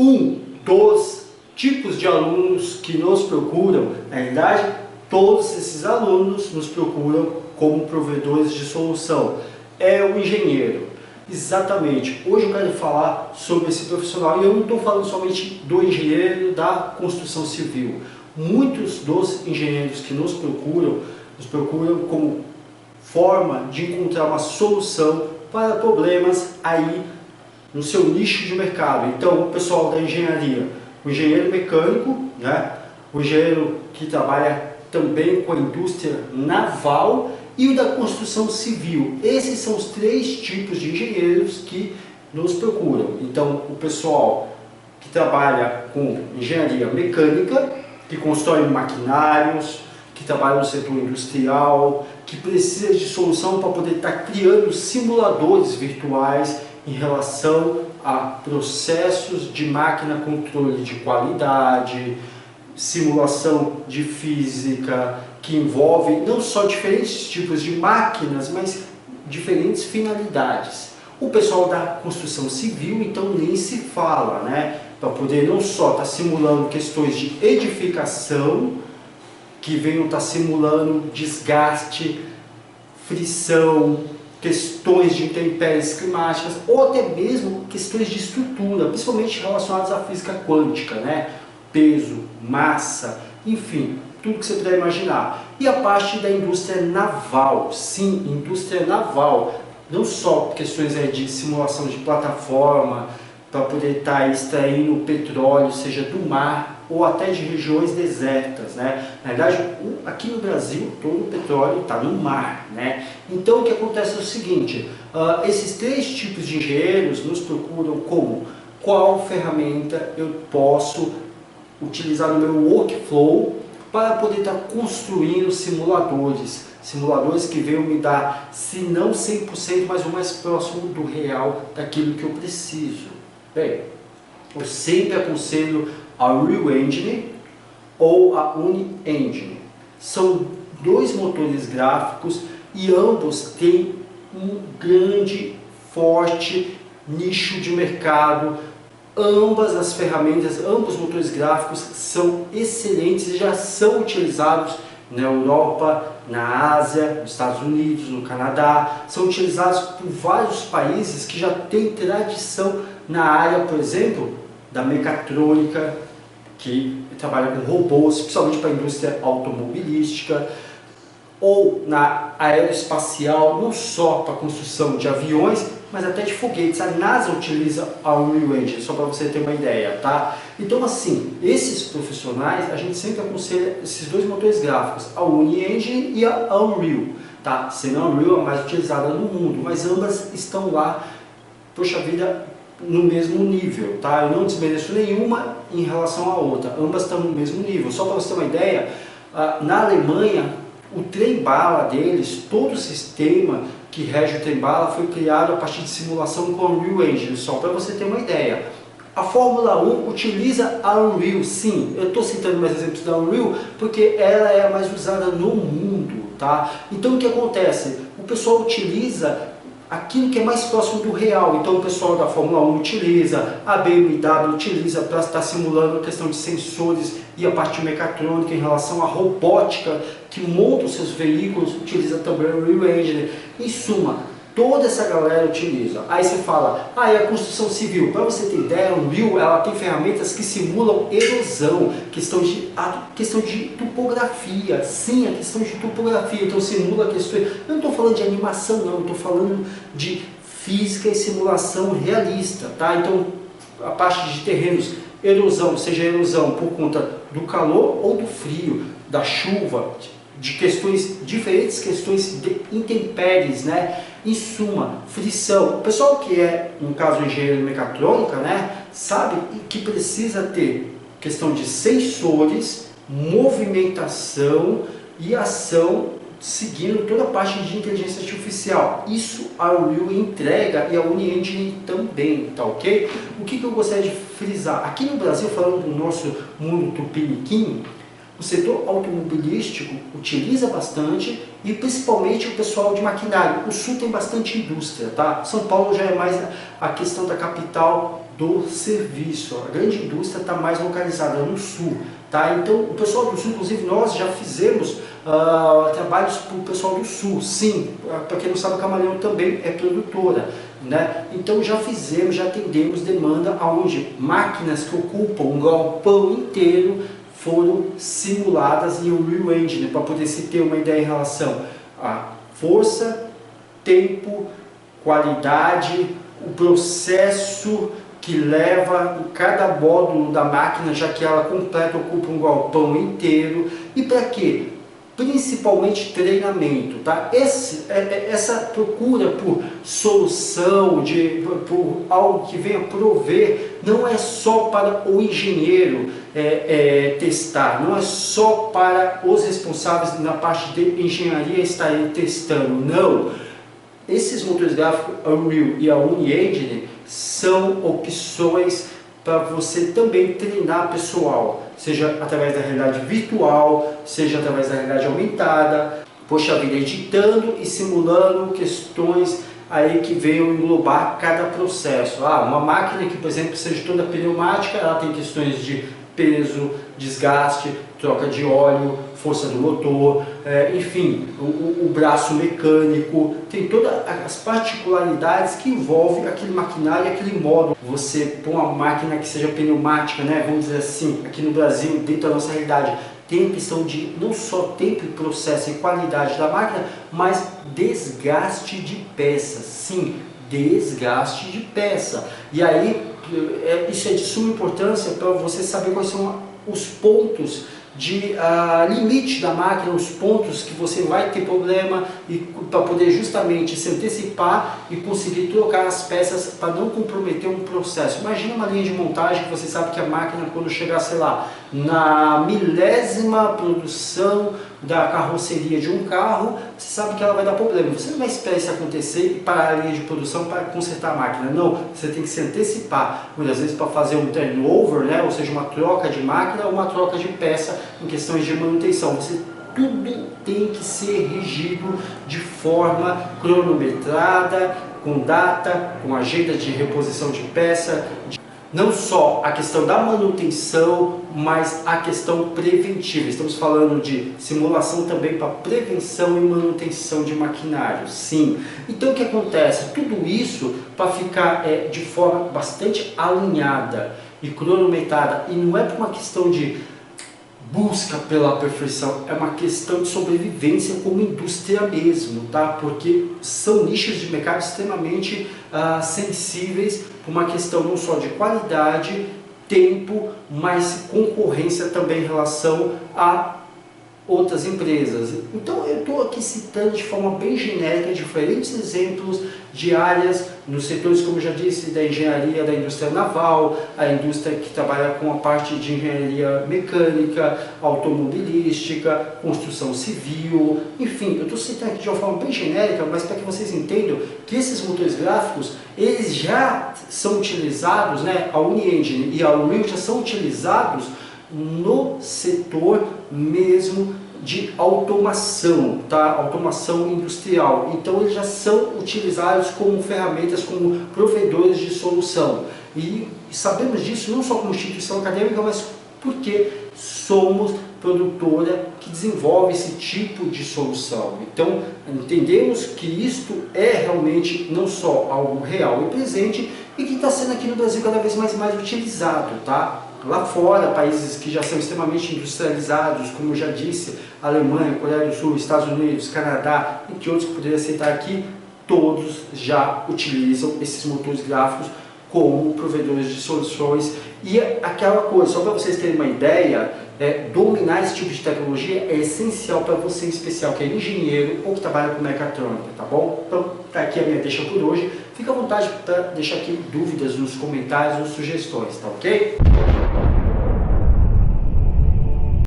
um dos tipos de alunos que nos procuram, na verdade, todos esses alunos nos procuram como provedores de solução. É o engenheiro. Exatamente. Hoje eu quero falar sobre esse profissional e eu não estou falando somente do engenheiro da construção civil. Muitos dos engenheiros que nos procuram como forma de encontrar uma solução para problemas aí no seu nicho de mercado. Então, o pessoal da engenharia, o engenheiro mecânico, né? O engenheiro que trabalha também com a indústria naval e o da construção civil. Esses são os três tipos de engenheiros que nos procuram. Então, o pessoal que trabalha com engenharia mecânica, que constrói maquinários, que trabalha no setor industrial, que precisa de solução para poder estar criando simuladores virtuais em relação a processos de máquina, controle de qualidade, simulação de física, que envolve não só diferentes tipos de máquinas, mas diferentes finalidades. O pessoal da construção civil, então, nem se fala, né? Para poder não só estar simulando questões de edificação, que venham estar simulando desgaste, frição, questões de intempéries climáticas, ou até mesmo questões de estrutura, principalmente relacionadas à física quântica, né? Peso, massa, enfim, tudo que você puder imaginar. E a parte da indústria naval, sim, indústria naval, não só questões de simulação de plataforma, para poder estar extraindo petróleo, seja do mar ou até de regiões desertas, né? Na verdade, aqui no Brasil, todo o petróleo está no mar, né? Então, o que acontece é o seguinte, esses três tipos de engenheiros nos procuram como qual ferramenta eu posso utilizar no meu workflow para poder estar construindo simuladores que venham me dar, se não 100%, mas o mais próximo do real daquilo que eu preciso. Bem, eu sempre aconselho a Real Engine ou a Uni-Engine. São dois motores gráficos e ambos têm um grande, forte nicho de mercado. Ambas as ferramentas, ambos os motores gráficos são excelentes e já são utilizados na Europa, na Ásia, nos Estados Unidos, no Canadá. São utilizados por vários países que já têm tradição na área, por exemplo, da mecatrônica, que trabalha com robôs, principalmente para a indústria automobilística, ou na aeroespacial, não só para a construção de aviões, mas até de foguetes. A NASA utiliza a Unreal Engine, só para você ter uma ideia, tá? Então, assim, esses profissionais, a gente sempre aconselha esses dois motores gráficos, a Unreal Engine e a Unreal, tá? Sendo a Unreal a mais utilizada no mundo, mas ambas estão lá, poxa vida, no mesmo nível, tá? Eu não desmereço nenhuma em relação à outra, ambas estão no mesmo nível. Só para você ter uma ideia, na Alemanha, o trem-bala deles, todo o sistema que rege o trem-bala foi criado a partir de simulação com a Unreal Engine, só para você ter uma ideia. A Fórmula 1 utiliza a Unreal, sim, eu estou citando mais exemplos da Unreal porque ela é a mais usada no mundo, tá? Então o que acontece? O pessoal utiliza aquilo que é mais próximo do real. Então o pessoal da Fórmula 1 utiliza, a BMW utiliza para estar simulando a questão de sensores e a parte mecatrônica em relação à robótica que monta os seus veículos, utiliza também o Unreal Engine. Em suma, toda essa galera utiliza. Aí você fala, e a construção civil? Para você ter ideia, a Unreal ela tem ferramentas que simulam erosão, a questão de topografia. Sim, a questão de topografia. Então simula questões. Eu não estou falando de animação, não. Estou falando de física e simulação realista, tá? Então a parte de terrenos, erosão, seja erosão por conta do calor ou do frio, da chuva, de questões diferentes, questões de intempéries, né? Em suma, frição. O pessoal que é, no caso, engenheiro de mecatrônica, né, sabe que precisa ter questão de sensores, movimentação e ação, seguindo toda a parte de inteligência artificial. Isso a Unreal entrega e a Unreal Engine também, tá ok? O que eu gostaria de frisar? Aqui no Brasil, falando do nosso mundo tupiniquim, o setor automobilístico utiliza bastante e principalmente o pessoal de maquinário. O Sul tem bastante indústria, tá? São Paulo já é mais a questão da capital do serviço. A grande indústria está mais localizada no sul, tá? Então o pessoal do sul, inclusive nós já fizemos trabalhos para o pessoal do sul, sim, para quem não sabe, a Camaleão também é produtora, né? Então já fizemos, já atendemos demanda onde máquinas que ocupam um galpão inteiro foram simuladas em Unreal Engine, para poder se ter uma ideia em relação a força, tempo, qualidade, o processo que leva em cada módulo da máquina, já que ela completa, ocupa um galpão inteiro. E para quê? Principalmente treinamento, tá? Essa procura por solução, por algo que venha prover, não é só para o engenheiro testar, não é só para os responsáveis na parte de engenharia estarem testando, não. Esses motores gráficos, a Unreal e a Uni-Engine, são opções para você também treinar pessoal, seja através da realidade virtual, seja através da realidade aumentada, poxa vida, editando e simulando questões aí que venham englobar cada processo. Uma máquina que, por exemplo, seja toda pneumática, ela tem questões de peso, desgaste, troca de óleo, força do motor, enfim, o braço mecânico, tem todas as particularidades que envolvem aquele maquinário e aquele módulo. Você põe uma máquina que seja pneumática, né, vamos dizer assim, aqui no Brasil, dentro da nossa realidade, tem a questão de não só tempo, processo e qualidade da máquina, mas desgaste de peças, sim, desgaste de peça. E aí, isso é de suma importância para você saber quais são os pontos de limite da máquina, os pontos que você vai ter problema, e para poder justamente se antecipar e conseguir trocar as peças para não comprometer um processo. Imagina uma linha de montagem que você sabe que a máquina, quando chegar, sei lá, na milésima produção da carroceria de um carro, você sabe que ela vai dar problema. Você não vai esperar isso acontecer e parar a linha de produção para consertar a máquina. Não, você tem que se antecipar, muitas vezes para fazer um turnover, né? Ou seja, uma troca de máquina ou uma troca de peça em questões de manutenção. Tudo tem que ser regido de forma cronometrada, com data, com agenda de reposição de peça. Não só a questão da manutenção, mas a questão preventiva. Estamos falando de simulação também para prevenção e manutenção de maquinário, sim. Então o que acontece? Tudo isso para ficar de forma bastante alinhada e cronometrada. E não é por uma questão de busca pela perfeição, é uma questão de sobrevivência como indústria mesmo, tá? Porque são nichos de mercado extremamente sensíveis por uma questão não só de qualidade, tempo, mas concorrência também em relação a outras empresas. Então eu estou aqui citando de forma bem genérica diferentes exemplos de áreas nos setores, como eu já disse, da engenharia, da indústria naval, a indústria que trabalha com a parte de engenharia mecânica, automobilística, construção civil, enfim, eu estou citando aqui de uma forma bem genérica, mas para que vocês entendam que esses motores gráficos, eles já são utilizados, né, a Uni-Engine e a Unreal já são utilizados no setor mesmo de automação, tá? Automação industrial. Então eles já são utilizados como ferramentas, como provedores de solução. E sabemos disso não só como instituição acadêmica, mas porque somos produtora que desenvolve esse tipo de solução. Então entendemos que isto é realmente não só algo real e presente e que está sendo aqui no Brasil cada vez mais utilizado, tá? Lá fora, países que já são extremamente industrializados, como eu já disse, Alemanha, Coreia do Sul, Estados Unidos, Canadá, entre outros que poderia citar aqui, todos já utilizam esses motores gráficos como provedores de soluções. E aquela coisa, só para vocês terem uma ideia, dominar esse tipo de tecnologia é essencial para você em especial, que é engenheiro ou que trabalha com mecatrônica, tá bom? Então, tá aqui a minha deixa por hoje. Fica à vontade para deixar aqui dúvidas nos comentários ou sugestões, tá ok?